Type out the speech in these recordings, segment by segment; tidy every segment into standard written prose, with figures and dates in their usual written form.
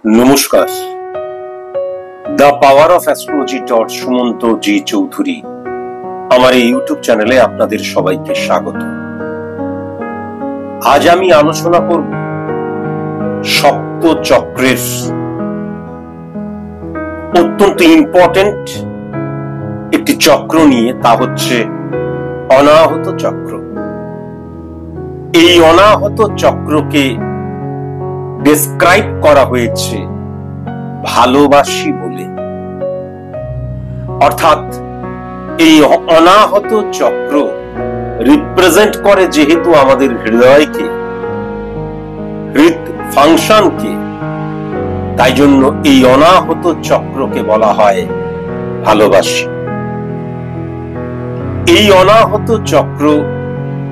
নমস্কার। The power of astrology Sumanta ji Chowdhury আমার এই ইউটিউব চ্যানেলে আপনাদের সবাইকে স্বাগত। আজ আমি আলোচনা করব সপ্ত চক্রের অত্যন্ত ইম্পর্টেন্ট একটি চক্র নিয়ে, তা হচ্ছে অনাহত চক্র। এই অনাহত চক্রকে ডেসক্রাইব করা হয়েছে ভালোবাসি বলে। অর্থাৎ এই অনাহত চক্র রিপ্রেজেন্ট করে যেহেতু আমাদের হৃদয়কে, হৃদ ফাংশনকে, তাই জন্য এই অনাহত চক্রকে বলা হয় ভালোবাসি। এই অনাহত চক্র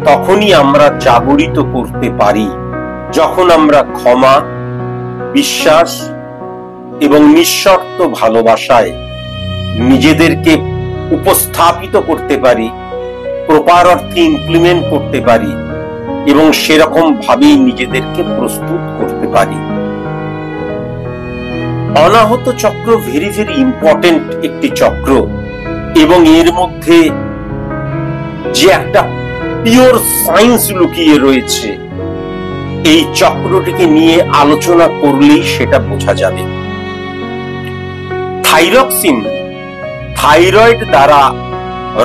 তখনই আমরা জাগরিত করতে পারি যখন আমরা ক্ষমা, বিশ্বাস এবং নিঃশর্ত ভালোবাসায় নিজেদেরকে উপস্থাপিত করতে পারি, প্রপার অর্থে ইমপ্লিমেন্ট করতে পারি এবং সেরকম ভাবেই নিজেদেরকে প্রস্তুত করতে পারি। অনাহত চক্র ভেরি ভেরি ইম্পর্টেন্ট একটি চক্র এবং এর মধ্যে যে একটা পিওর সায়েন্স লুকিয়ে রয়েছে, এই চক্রটিকে নিয়ে আলোচনা করলেই সেটা বোঝা যাবে। থাইরক্সিন থাইরয়েড দ্বারা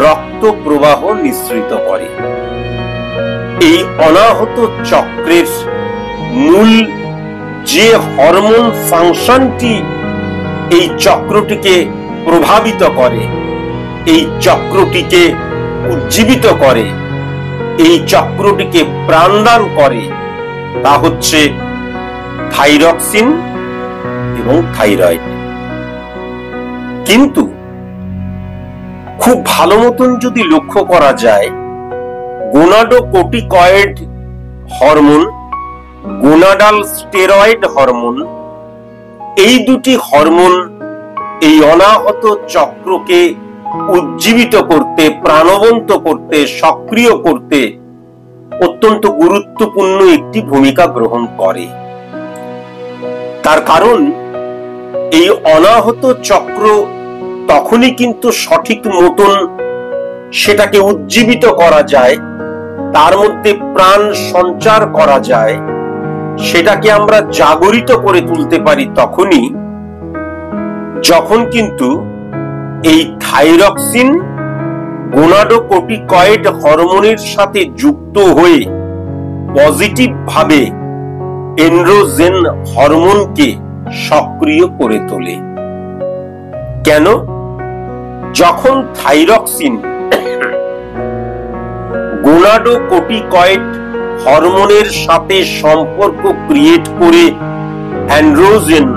রক্ত প্রবাহ নিঃসৃত করে। এই অনাহত চক্রের মূল যে হরমোন ফাংশনটি এই চক্রটিকে প্রভাবিত করে, এই চক্রটিকে উজ্জীবিত করে, এই চক্রটিকে প্রাণদান করে, তা হচ্ছে থাইরক্সিন এবং থাইরয়েড। কিন্তু খুব ভালো মতন যদি লক্ষ্য করা যায়, গোনাডোকর্টিকয়েড হরমোন, গোনাডাল স্টেরয়েড হরমোন, এই দুটি হরমোন এই অনাহত চক্রকে উজ্জীবিত করতে, প্রাণবন্ত করতে, সক্রিয় করতে অত্যন্ত গুরুত্বপূর্ণ একটি ভূমিকা গ্রহণ করে। তার কারণ এই অনাহত চক্র তখনই কিন্তু সঠিক মতন সেটাকে উজ্জীবিত করা যায়, তার মধ্যে প্রাণ সঞ্চার করা যায়, সেটাকে আমরা জাগরিত করে তুলতে পারি তখনই যখন কিন্তু এই থাইরক্সিন গোনাডোকর্টিকয়েড হরমোনের সাথে যুক্ত হয়ে পজিটিভ ভাবে এন্ড্রোজেন হরমোনকে সক্রিয় করে তোলে। কেন? যখন থাইরক্সিন গোনাডোকর্টিকয়েড হরমোনের সাথে সম্পর্ক ক্রিয়েট করে অ্যান্ড্রোজেন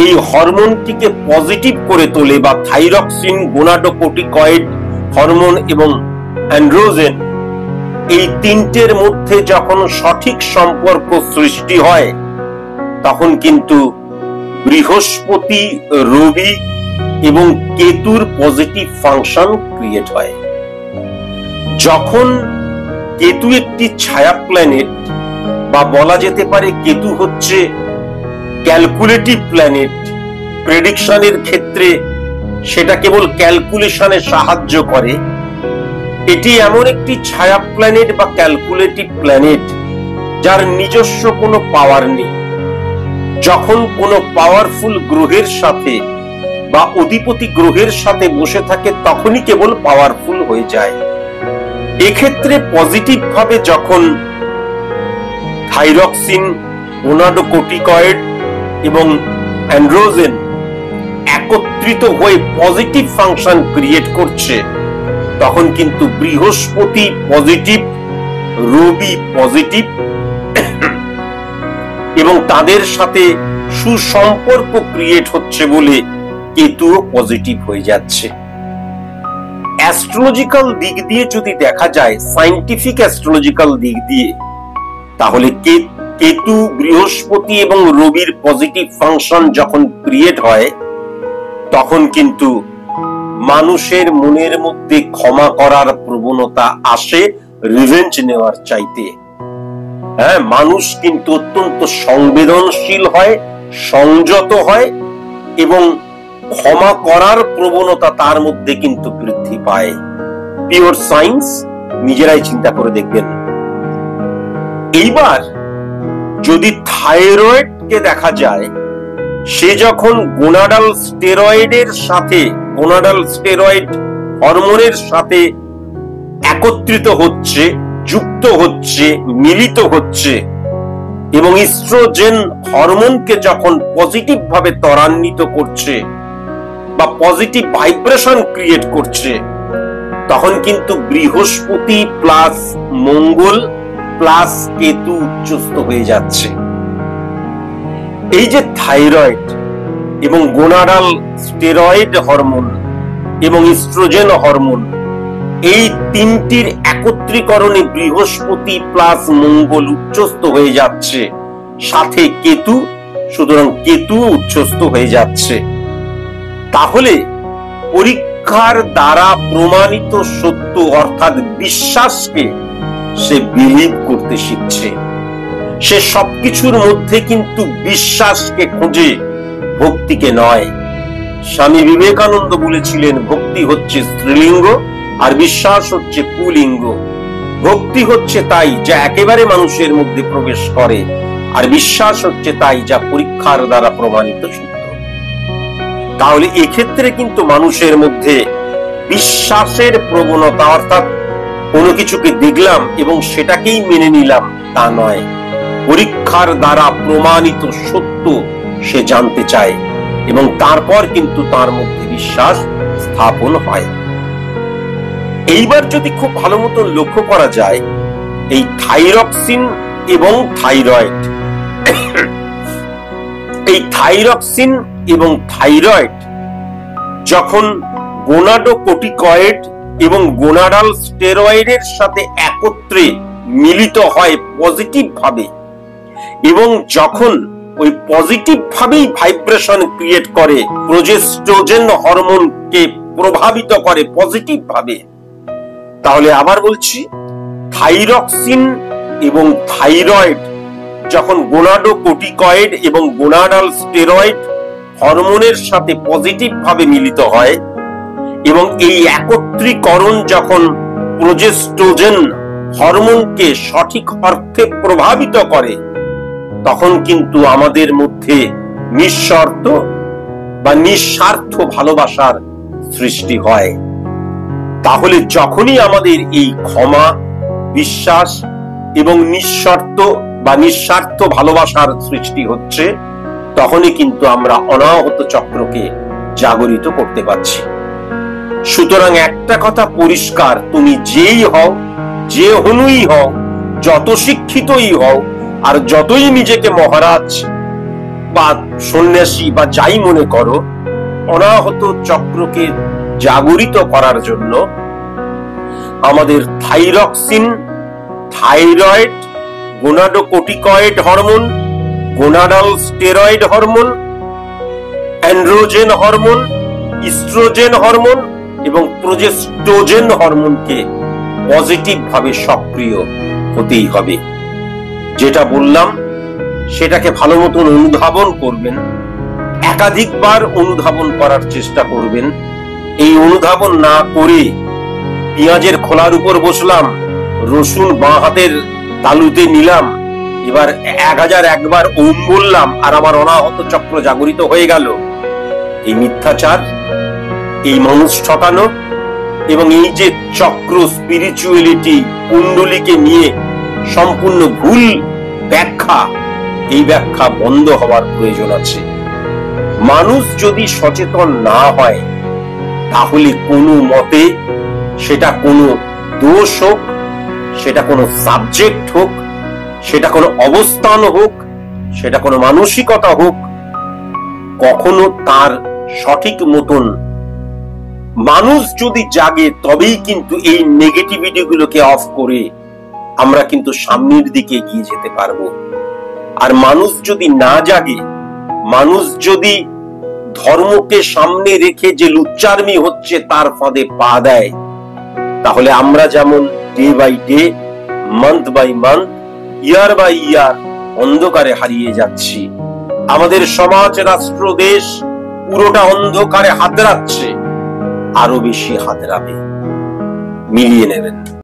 এই হরমোনটিকে পজিটিভ করে তোলে, বা থাইরক্সিন, গোনাডোকর্টিকয়েড হরমোন এবং অ্যান্ড্রোজেন এই তিনটের মধ্যে যখন সঠিক সম্পর্ক সৃষ্টি হয়, তখন কিন্তু বৃহস্পতি, রবি এবং কেতুর পজিটিভ ফাংশন ক্রিয়েট হয়। যখন কেতু একটি ছায়া প্ল্যানেট, বা বলা যেতে পারে কেতু হচ্ছে ক্যালকুলেটিভ প্ল্যানেট, প্রেডিকশনের ক্ষেত্রে সেটা কেবল ক্যালকুলেশনে সাহায্য করে। এটি এমন একটি ছায়া প্ল্যানেট বা ক্যালকুলেটিভ প্ল্যানেট যার নিজস্ব কোনো পাওয়ার নেই। যখন কোনো পাওয়ারফুল গ্রহের সাথে বা অধিপতি গ্রহের সাথে বসে থাকে তখনই কেবল পাওয়ারফুল হয়ে যায়। এক্ষেত্রে পজিটিভ ভাবে যখন থাইরক্সিন, গোনাডোকর্টিকয়েড এবং অ্যান্ড্রোজেন একত্রিত হয়ে পজিটিভ ফাংশন ক্রিয়েট করছে, তখন কিন্তু বৃহস্পতি পজিটিভ, রবি পজিটিভ এবং তাদের সাথে সুসম্পর্ক ক্রিয়েট হচ্ছে বলে কেতুও পজিটিভ হয়ে যাচ্ছে। অ্যাস্ট্রোলজিক্যাল দিক দিয়ে যদি দেখা যায়, সায়েন্টিফিক অ্যাস্ট্রোলজিক্যাল দিক দিয়ে, তাহলে কেতু, বৃহস্পতি এবং রবির পজিটিভ ফাংশন যখন ক্রিয়েট হয়, তখন কিন্তু মানুষের মনের মধ্যে ক্ষমা করার প্রবণতা আসে রিভেঞ্জ নেওয়ার চাইতে। মানুষ কিন্তু অত্যন্ত সংবেদনশীল হয় সংযত হয় এবং ক্ষমা করার প্রবণতা তার মধ্যে কিন্তু বৃদ্ধি পায়। পিওর সায়েন্স, নিজেরাই চিন্তা করে দেখবেন। এইবার যদি থাইরয়েডকে দেখা যায়, সে যখন গোনাডাল স্টেরয়েডের সাথে, গোনাডাল স্টেরয়েড হরমোনের সাথে একত্রিত হচ্ছে, যুক্ত হচ্ছে, মিলিত হচ্ছে এবং ইস্ট্রোজেন হরমোনকে যখন পজিটিভ ভাবে ত্বরান্বিত করছে বা পজিটিভ ভাইব্রেশন ক্রিয়েট করছে, তখন কিন্তু বৃহস্পতি প্লাস মঙ্গল প্লাস কেতু উচ্চস্থ হয়ে যাচ্ছে। এই যে থাইরয়েড এবং গোনাডাল স্টেরয়েড হরমোন এবং ইস্ট্রোজেন হরমোন, এই তিনটির একত্রীকরণে বৃহস্পতি প্লাস মঙ্গল উচ্চস্থ হয়ে যাচ্ছে, সাথে কেতু, সুতরাং কেতু উচ্চস্থ হয়ে যাচ্ছে। তাহলে পরীক্ষার দ্বারা প্রমাণিত সত্য অর্থাৎ বিশ্বাসকে সে বিলিভ করতে শিখছে। সে সবকিছুর মধ্যে কিন্তু বিশ্বাসকে খোঁজে, ভক্তিকে নয়। স্বামী বিবেকানন্দ বলেছিলেন, ভক্তি হচ্ছে স্ত্রীলিঙ্গ আর বিশ্বাস হচ্ছে পুলিঙ্গ। ভক্তি হচ্ছে তাই যা একেবারে মানুষের মধ্যে প্রবেশ করে, আর বিশ্বাস হচ্ছে তাই যা পরীক্ষার দ্বারা প্রমাণিত সত্য। তাহলে এক্ষেত্রে কিন্তু মানুষের মধ্যে বিশ্বাসের প্রবণতা, অর্থাৎ কোনো কিছুকে দেখলাম এবং সেটাকেই মেনে নিলাম, তা নয়। পরীক্ষার দ্বারা প্রমাণিত সত্য সে জানতে চায় এবং তারপর কিন্তু তার মধ্যে বিশ্বাস স্থাপন হয়। এইবার যদি খুব ভালো মতো লক্ষ্য করা যায়, এই থাইরক্সিন এবং থাইরয়েড, এই থাইরক্সিন এবং থাইরয়েড যখন গোনাডোকর্টিকয়েড এবং গোনাডাল স্টেরয়েডের সাথে একত্রে মিলিত হয় পজিটিভ ভাবে, এবং যখন ওই পজিটিভ ভাবেই ভাইব্রেশন ক্রিয়েট করে, প্রোজেস্টেরন হরমোনকে প্রভাবিত করে পজিটিভ ভাবে, তাহলে আবার বলছি, থাইরক্সিন এবং থাইরয়েড যখন গোনাডোকর্টিকয়েড এবং গোনাডাল স্টেরয়েড হরমোনের সাথে পজিটিভ ভাবে মিলিত হয় এবং এই একত্রীকরণ যখন প্রোজেস্টেরন হরমোনকে সঠিক অর্থে প্রভাবিত করে, তখন কিন্তু আমাদের মধ্যে নিঃশর্ত বা নিঃস্বার্থ ভালোবাসার সৃষ্টি হয়। তাহলে যখনই আমাদের এই ক্ষমা, বিশ্বাস এবং নিঃশর্ত বা নিঃস্বার্থ ভালোবাসার সৃষ্টি হচ্ছে, তখনই কিন্তু আমরা অনাহত চক্রকে জাগরিত করতে পারছি। সুতরাং একটা কথা পরিষ্কার, তুমি যেই হও, যে হনুই হও, যত শিক্ষিতই হও, আর যতই নিজেকে মহারাজ বা সন্ন্যাসী বা যাই মনে করো, অনাহত চক্রকে জাগরিত করার জন্য আমাদের thyroxine, thyroid, gonadocorticoid hormone, gonadal steroid hormone, androgen hormone, estrogen hormone এবং প্রোজেস্টেরন হরমোনকে পজিটিভ ভাবে সক্রিয় হতেই হবে। যেটা বললাম সেটাকে ভালো মতন অনুধাবন করবেন, একাধিকবার অনুধাবন করার চেষ্টা করবেন। এই অনুধাবন না করে পেঁয়াজের খোলার উপর বসলাম, রসুন বাঁ হাতের তালুতে নিলাম, এবার 1001 বার ওম বললাম আর আমার অনাহত চক্র জাগরিত হয়ে গেল, এই মিথ্যাচার, এই মানুষ ঠকানো এবং এই যে চক্র স্পিরিচুয়ালিটি কুণ্ডলীকে নিয়ে সম্পূর্ণ ভুল ব্যাখ্যা, এই ব্যাখ্যা বন্ধ হওয়ার প্রয়োজন আছে। মানুষ যদি সচেতন না হয়, তাহলে কোনো মতে, সেটা কোনো দোষ হোক, সেটা কোনো সাবজেক্ট হোক, সেটা কোনো অবস্থান হোক, সেটা কোনো মানসিকতা হোক, কখনো তার সঠিক মতন মানুষ যদি জাগে, তবেই কিন্তু এই নেগেটিভিটি গুলোকে অফ করে আমরা কিন্তু সামনের দিকে এগিয়ে যেতে পারবো। আর মানুষ যদি না জাগে, মানুষ যদি ধর্মকে সামনে রেখে যে লুচ্চারমি হচ্ছে তার ফাঁদে পা দেয়, তাহলে আমরা যেমন day by day, month by month, year by year অন্ধকারে হারিয়ে যাচ্ছি, আমাদের সমাজ, রাষ্ট্র, দেশ পুরোটা অন্ধকারে হাতড়াচ্ছে, আরো বেশি হাতড়াবে। মিলিয়ে নেবেন।